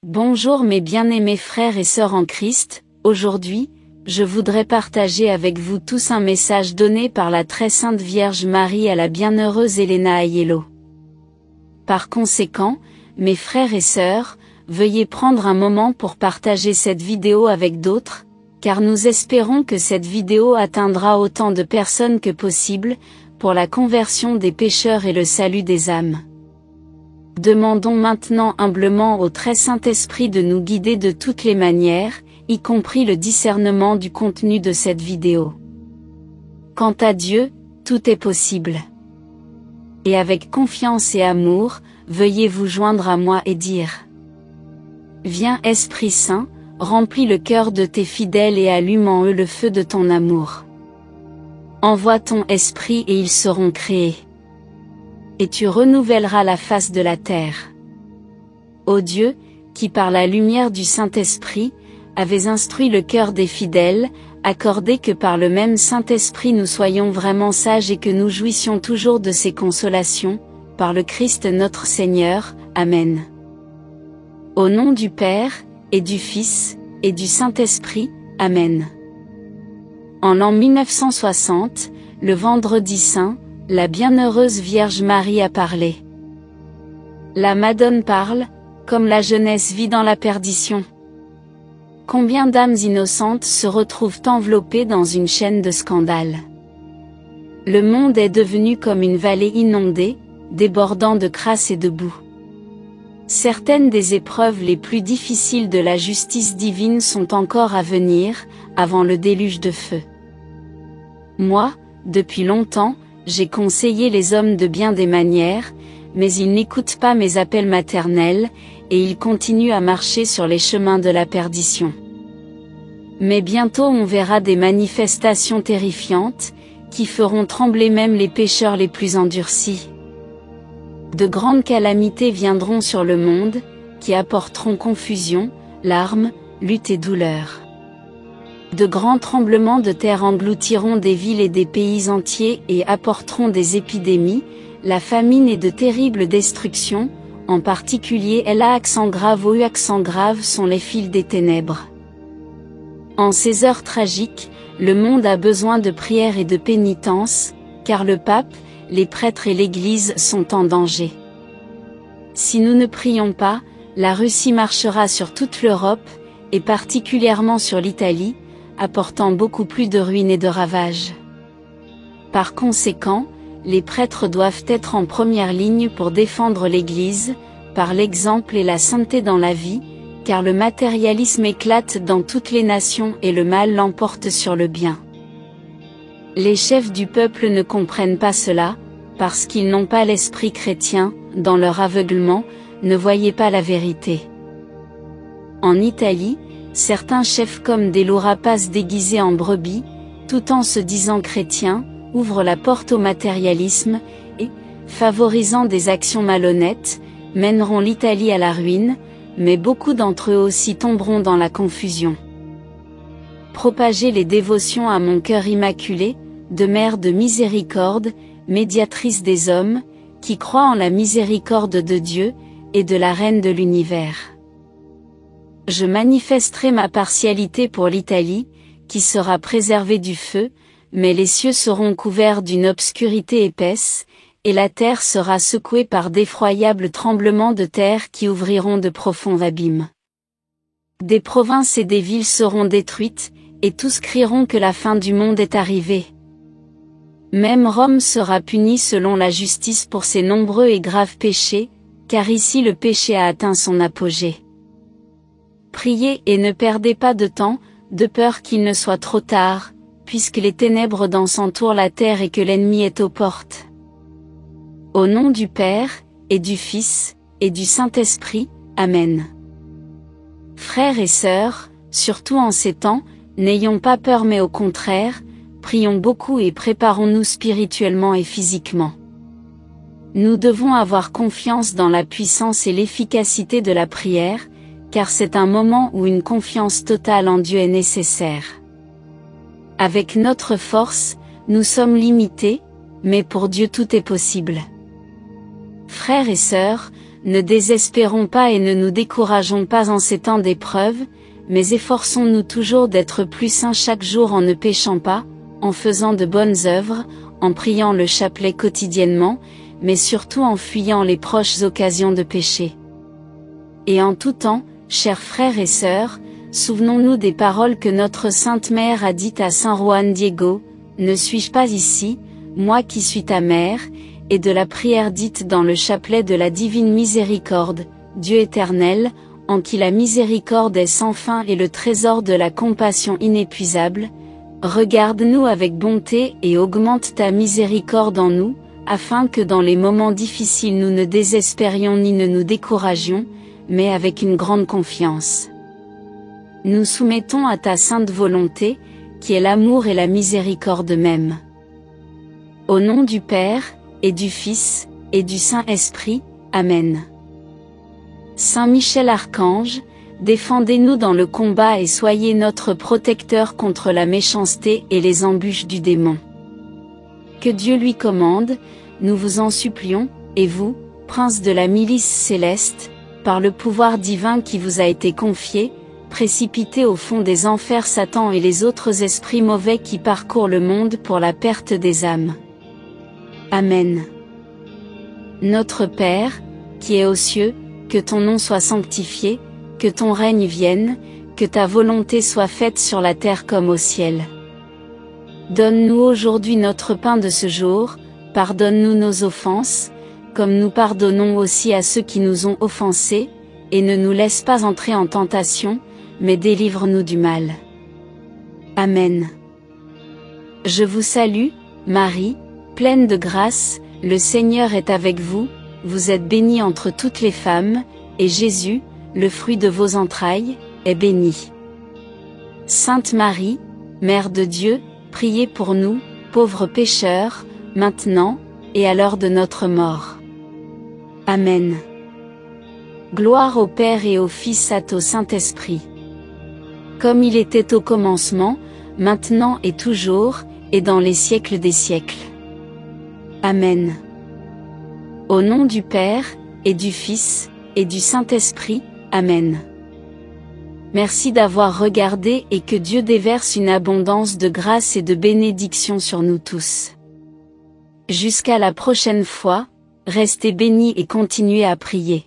Bonjour mes bien-aimés frères et sœurs en Christ, aujourd'hui, je voudrais partager avec vous tous un message donné par la très sainte Vierge Marie à la bienheureuse Helena Aiello. Par conséquent, mes frères et sœurs, veuillez prendre un moment pour partager cette vidéo avec d'autres, car nous espérons que cette vidéo atteindra autant de personnes que possible, pour la conversion des pécheurs et le salut des âmes. Demandons maintenant humblement au très Saint-Esprit de nous guider de toutes les manières, y compris le discernement du contenu de cette vidéo. Quant à Dieu, tout est possible. Et avec confiance et amour, veuillez vous joindre à moi et dire: Viens Esprit Saint, remplis le cœur de tes fidèles et allume en eux le feu de ton amour. Envoie ton esprit et ils seront créés. Et tu renouvelleras la face de la terre. Ô Dieu, qui par la lumière du Saint-Esprit, avais instruit le cœur des fidèles, accordez que par le même Saint-Esprit nous soyons vraiment sages et que nous jouissions toujours de ses consolations, par le Christ notre Seigneur. Amen. Au nom du Père, et du Fils, et du Saint-Esprit. Amen. En l'an 1960, le Vendredi Saint, la bienheureuse Vierge Marie a parlé. La Madone parle, comme la jeunesse vit dans la perdition. Combien d'âmes innocentes se retrouvent enveloppées dans une chaîne de scandales. Le monde est devenu comme une vallée inondée, débordant de crasse et de boue. Certaines des épreuves les plus difficiles de la justice divine sont encore à venir, avant le déluge de feu. Moi, depuis longtemps, j'ai conseillé les hommes de bien des manières, mais ils n'écoutent pas mes appels maternels, et ils continuent à marcher sur les chemins de la perdition. Mais bientôt on verra des manifestations terrifiantes, qui feront trembler même les pécheurs les plus endurcis. De grandes calamités viendront sur le monde, qui apporteront confusion, larmes, lutte et douleur. De grands tremblements de terre engloutiront des villes et des pays entiers et apporteront des épidémies, la famine et de terribles destructions, en particulier LA accent grave ou U accent grave sont les fils des ténèbres. En ces heures tragiques, le monde a besoin de prière et de pénitence, car le pape, les prêtres et l'Église sont en danger. Si nous ne prions pas, la Russie marchera sur toute l'Europe, et particulièrement sur l'Italie, apportant beaucoup plus de ruines et de ravages. Par conséquent, les prêtres doivent être en première ligne pour défendre l'Église, par l'exemple et la sainteté dans la vie, car le matérialisme éclate dans toutes les nations et le mal l'emporte sur le bien. Les chefs du peuple ne comprennent pas cela, parce qu'ils n'ont pas l'esprit chrétien, dans leur aveuglement, ne voyaient pas la vérité. En Italie, certains chefs comme des loups rapaces déguisés en brebis, tout en se disant chrétiens, ouvrent la porte au matérialisme, et, favorisant des actions malhonnêtes, mèneront l'Italie à la ruine, mais beaucoup d'entre eux aussi tomberont dans la confusion. Propagez les dévotions à mon cœur immaculé, de Mère de miséricorde, médiatrice des hommes, qui croit en la miséricorde de Dieu, et de la Reine de l'univers. Je manifesterai ma partialité pour l'Italie, qui sera préservée du feu, mais les cieux seront couverts d'une obscurité épaisse, et la terre sera secouée par d'effroyables tremblements de terre qui ouvriront de profonds abîmes. Des provinces et des villes seront détruites, et tous crieront que la fin du monde est arrivée. Même Rome sera punie selon la justice pour ses nombreux et graves péchés, car ici le péché a atteint son apogée. Priez et ne perdez pas de temps, de peur qu'il ne soit trop tard, puisque les ténèbres entourent la terre et que l'ennemi est aux portes. Au nom du Père, et du Fils, et du Saint-Esprit. Amen. Frères et sœurs, surtout en ces temps, n'ayons pas peur mais au contraire, prions beaucoup et préparons-nous spirituellement et physiquement. Nous devons avoir confiance dans la puissance et l'efficacité de la prière, car c'est un moment où une confiance totale en Dieu est nécessaire. Avec notre force, nous sommes limités, mais pour Dieu tout est possible. Frères et sœurs, Ne désespérons pas et ne nous décourageons pas en ces temps d'épreuve, mais efforçons-nous toujours d'être plus saints chaque jour en ne péchant pas, en faisant de bonnes œuvres, en priant le chapelet quotidiennement, mais surtout en fuyant les proches occasions de péché. Et en tout temps, chers frères et sœurs, souvenons-nous des paroles que notre Sainte Mère a dites à Saint Juan Diego, « Ne suis-je pas ici, moi qui suis ta mère ?» et de la prière dite dans le chapelet de la Divine Miséricorde, « Dieu éternel, en qui la miséricorde est sans fin et le trésor de la compassion inépuisable, regarde-nous avec bonté et augmente ta miséricorde en nous, afin que dans les moments difficiles nous ne désespérions ni ne nous découragions, mais avec une grande confiance. Nous soumettons à ta sainte volonté, qui est l'amour et la miséricorde même. Au nom du Père, et du Fils, et du Saint-Esprit, Amen. Saint Michel Archange, défendez-nous dans le combat et soyez notre protecteur contre la méchanceté et les embûches du démon. Que Dieu lui commande, nous vous en supplions, et vous, prince de la milice céleste, par le pouvoir divin qui vous a été confié, précipitez au fond des enfers Satan et les autres esprits mauvais qui parcourent le monde pour la perte des âmes. Amen. Notre Père, qui es aux cieux, que ton nom soit sanctifié, que ton règne vienne, que ta volonté soit faite sur la terre comme au ciel. Donne-nous aujourd'hui notre pain de ce jour, pardonne-nous nos offenses, comme nous pardonnons aussi à ceux qui nous ont offensés, et ne nous laisse pas entrer en tentation, mais délivre-nous du mal. Amen. Je vous salue, Marie, pleine de grâce, le Seigneur est avec vous, vous êtes bénie entre toutes les femmes, et Jésus, le fruit de vos entrailles, est béni. Sainte Marie, Mère de Dieu, priez pour nous, pauvres pécheurs, maintenant, et à l'heure de notre mort. Amen. Gloire au Père et au Fils et au Saint-Esprit. Comme il était au commencement, maintenant et toujours, et dans les siècles des siècles. Amen. Au nom du Père, et du Fils, et du Saint-Esprit, Amen. Merci d'avoir regardé et que Dieu déverse une abondance de grâce et de bénédiction sur nous tous. Jusqu'à la prochaine fois, restez bénis et continuez à prier.